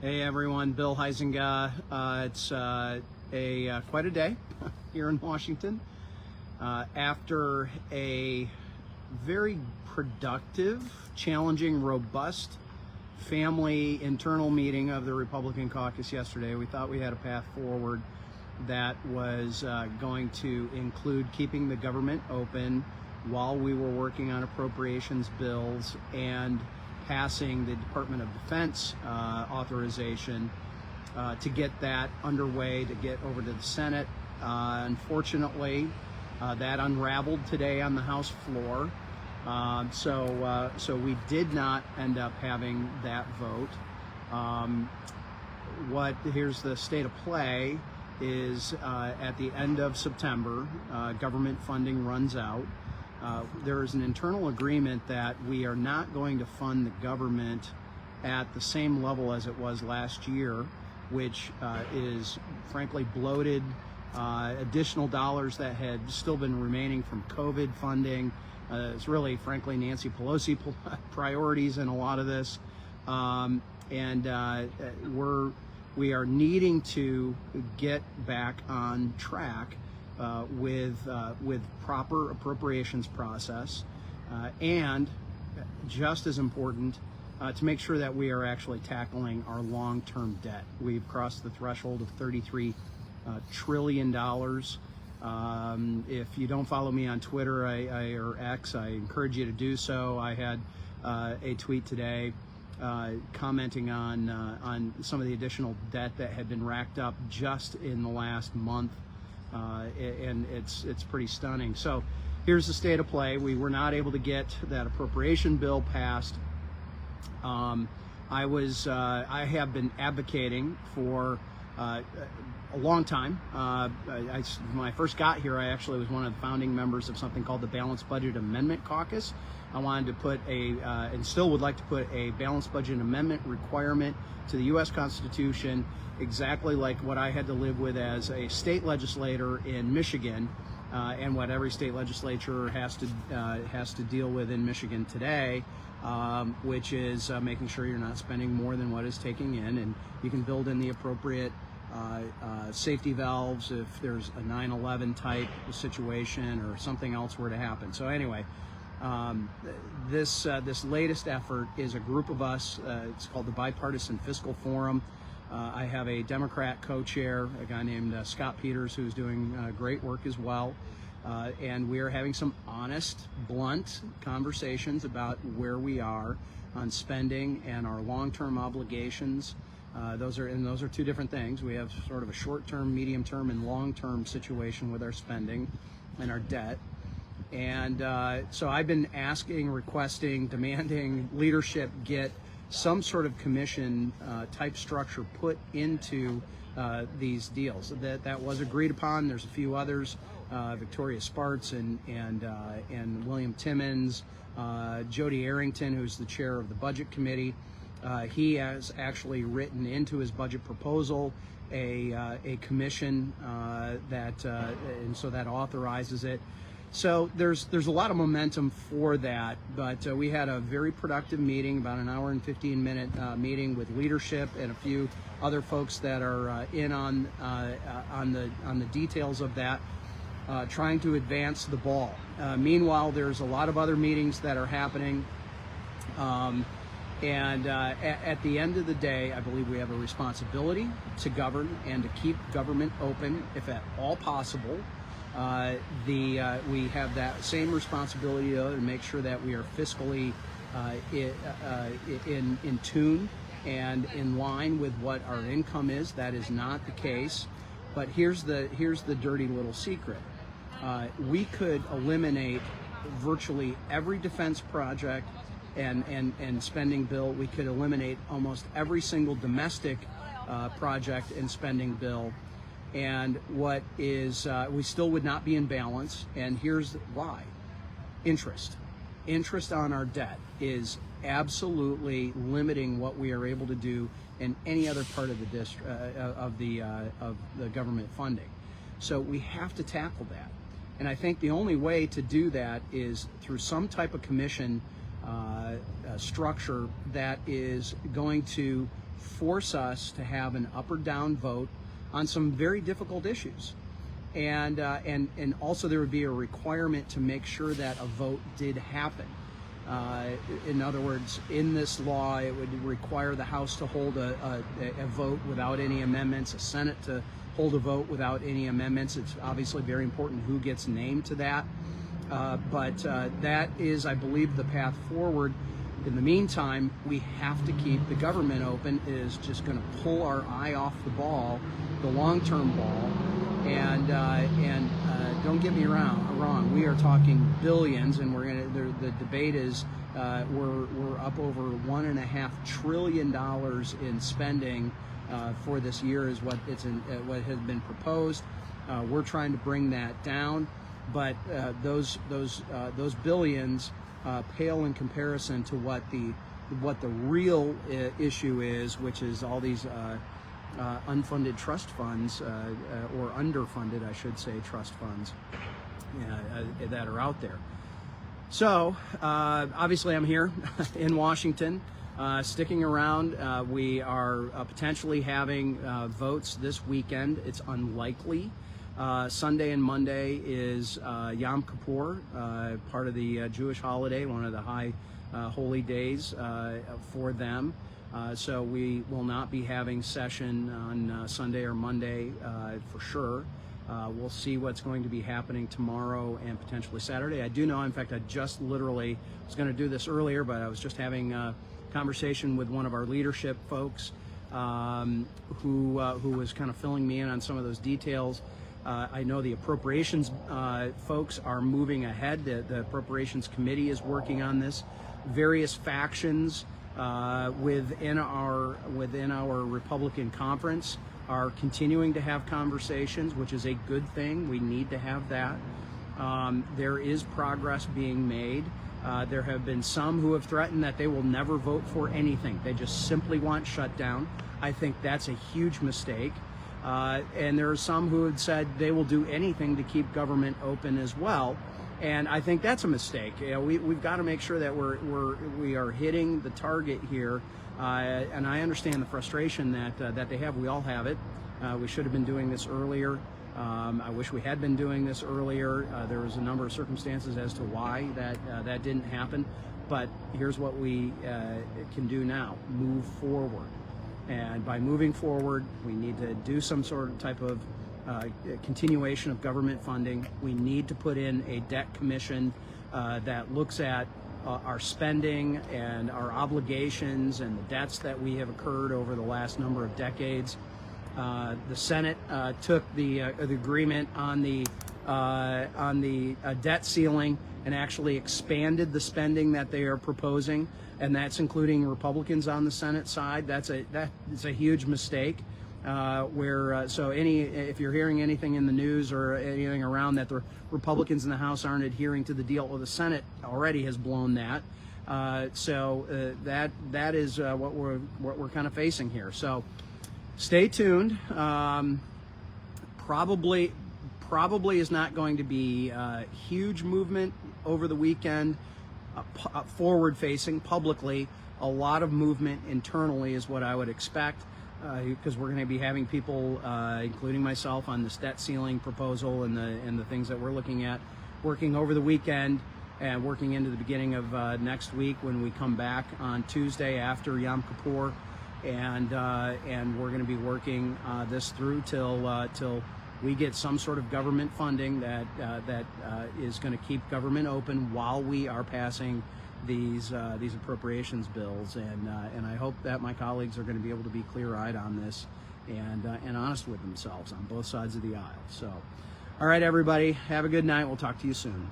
Hey everyone, Bill Huizenga. It's quite a day here in Washington. After a very productive, challenging, robust family internal meeting of the Republican caucus yesterday, we thought we had a path forward that was going to include keeping the government open while we were working on appropriations bills and passing the Department of Defense authorization to get that underway, to get over to the Senate. Unfortunately, that unraveled today on the House floor. So we did not end up having that vote. Here's the state of play is at the end of September, government funding runs out. There is an internal agreement that we are not going to fund the government at the same level as it was last year, which is frankly bloated. Additional dollars that had still been remaining from COVID funding. It's really, frankly, Nancy Pelosi priorities in a lot of this. We are needing to get back on track with proper appropriations process, and just as important, to make sure that we are actually tackling our long-term debt. We've crossed the threshold of $33 trillion. If you don't follow me on Twitter or X, I encourage you to do so. I had a tweet today commenting on some of the additional debt that had been racked up just in the last month. And it's pretty stunning. So here's the state of play. We were not able to get that appropriation bill passed. I have been advocating for a long time. When I first got here, I actually was one of the founding members of something called the Balanced Budget Amendment Caucus. I wanted to put and still would like to put a balanced budget amendment requirement to the U.S. Constitution, exactly like what I had to live with as a state legislator in Michigan, and what every state legislature has to deal with in Michigan today, which is making sure you're not spending more than what is taking in, and you can build in the appropriate safety valves if there's a 9/11 type situation or something else were to happen. So anyway, this latest effort is a group of us. It's called the Bipartisan Fiscal Forum. I have a Democrat co-chair, a guy named Scott Peters, who's doing great work as well. And we are having some honest, blunt conversations about where we are on spending and our long-term obligations. Those are two different things. We have sort of a short-term, medium-term, and long-term situation with our spending and our debt. And so I've been asking, requesting, demanding leadership get some sort of commission type structure put into these deals. That was agreed upon. There's a few others, Victoria Spartz and William Timmons, Jody Arrington, who's the chair of the Budget Committee. He has actually written into his budget proposal a commission and so that authorizes it. So there's a lot of momentum for that, but we had a very productive meeting, about an hour and 15-minute meeting with leadership and a few other folks that are in on the details of that, trying to advance the ball. Meanwhile, there's a lot of other meetings that are happening, and at the end of the day, I believe we have a responsibility to govern and to keep government open, if at all possible. We have that same responsibility, though, to make sure that we are fiscally in tune and in line with what our income is. That is not the case. But here's the dirty little secret. We could eliminate virtually every defense project and spending bill. We could eliminate almost every single domestic project and spending bill. And what is, we still would not be in balance. And here's why. Interest on our debt is absolutely limiting what we are able to do in any other part of the government funding. So we have to tackle that. And I think the only way to do that is through some type of commission structure that is going to force us to have an up or down vote on some very difficult issues. And also there would be a requirement to make sure that a vote did happen. In other words, in this law, it would require the House to hold a vote without any amendments, a Senate to hold a vote without any amendments. It's obviously very important who gets named to that. But that is, I believe, the path forward. In the meantime, we have to keep the government open. It is just going to pull our eye off the ball, the long-term ball. And don't get me wrong. We are talking billions, and the debate is we're up over $1.5 trillion in spending for this year is what has been proposed. We're trying to bring that down, but those billions pale in comparison to what the real issue is, which is all these unfunded trust funds, or underfunded, I should say, trust funds that are out there. So obviously I'm here in Washington, sticking around. We are potentially having votes this weekend. It's unlikely. Sunday and Monday is Yom Kippur, part of the Jewish holiday, one of the high holy days for them. So we will not be having session on Sunday or Monday for sure. We'll see what's going to be happening tomorrow and potentially Saturday. I do know, in fact, I just literally was going to do this earlier, but I was just having a conversation with one of our leadership folks who was kind of filling me in on some of those details. I know the appropriations folks are moving ahead. The appropriations committee is working on this. Various factions within our Republican conference are continuing to have conversations, which is a good thing. We need to have that. There is progress being made. There have been some who have threatened that they will never vote for anything. They just simply want shutdown. I think that's a huge mistake. And there are some who had said they will do anything to keep government open as well. And I think that's a mistake. You know, we've got to make sure that we are hitting the target here. And I understand the frustration that they have. We all have it. We should have been doing this earlier. I wish we had been doing this earlier. There was a number of circumstances as to why that didn't happen. But here's what we can do now: move forward. And by moving forward, we need to do some sort of type of continuation of government funding. We need to put in a debt commission that looks at our spending and our obligations and the debts that we have occurred over the last number of decades. The Senate took the agreement on the debt ceiling and actually expanded the spending that they are proposing, and that's including Republicans on the Senate side. That is a huge mistake. If you're hearing anything in the news or anything around that the Republicans in the House aren't adhering to the deal, well, the Senate already has blown that. That is what we're kind of facing here. So stay tuned. Probably is not going to be huge movement over the weekend. Forward-facing publicly, a lot of movement internally is what I would expect. Because we're going to be having people, including myself, on this debt ceiling proposal and the things that we're looking at, working over the weekend and working into the beginning of next week when we come back on Tuesday after Yom Kippur, and we're going to be working this through till we get some sort of government funding that is going to keep government open while we are passing these appropriations bills, and I hope that my colleagues are going to be able to be clear-eyed on this and honest with themselves on both sides of the aisle. So, all right, everybody, have a good night. We'll talk to you soon.